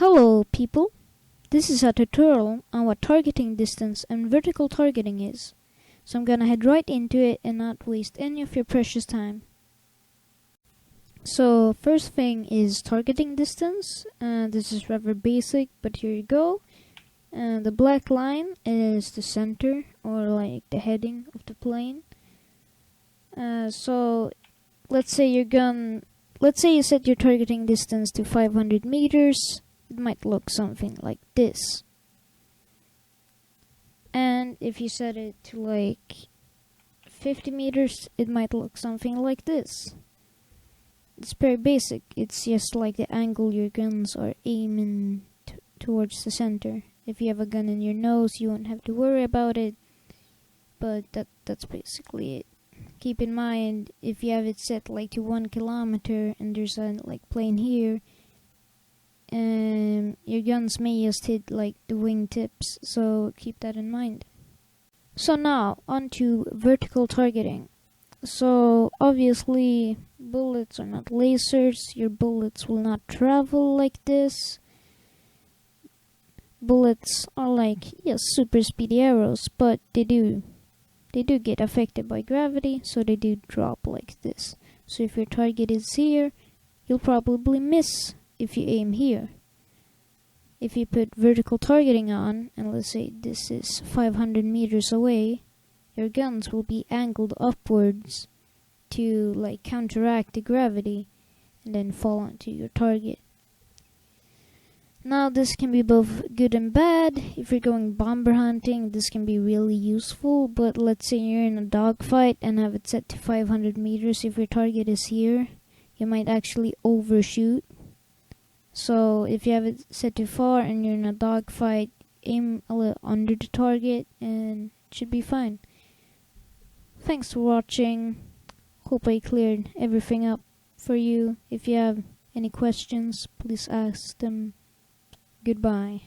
Hello people, this is a tutorial on what targeting distance and vertical targeting is. So I'm gonna head right into it and not waste any of your precious time. So first thing is targeting distance. This is rather basic, but here you go. The black line is the center or like the heading of the plane. So let's say you set your targeting distance to 500 meters. It might look something like this. And if you set it to like 50 meters, it might look something like this. It's very basic. It's just like the angle your guns are aiming towards the center. If you have a gun in your nose, you won't have to worry about it. But that's basically it. Keep in mind, if you have it set like to 1 kilometer and there's a like plane here, your guns may just hit like the wingtips, so keep that in mind. So now on to vertical targeting. So obviously bullets are not lasers. Your bullets will not travel like this. Bullets are like super speedy arrows, but they do get affected by gravity, so they do drop like this. So if your target is here, you'll probably miss if you aim here. If you put vertical targeting on, and let's say this is 500 meters away, your guns will be angled upwards to like counteract the gravity and then fall onto your target. Now this can be both good and bad. If you're going bomber hunting, this can be really useful, but let's say you're in a dogfight and have it set to 500 meters. If your target is here, you might actually overshoot. So if you have it set too far and you're in a dogfight, aim a little under the target and it should be fine. Thanks for watching. Hope I cleared everything up for you. If you have any questions, please ask them. Goodbye.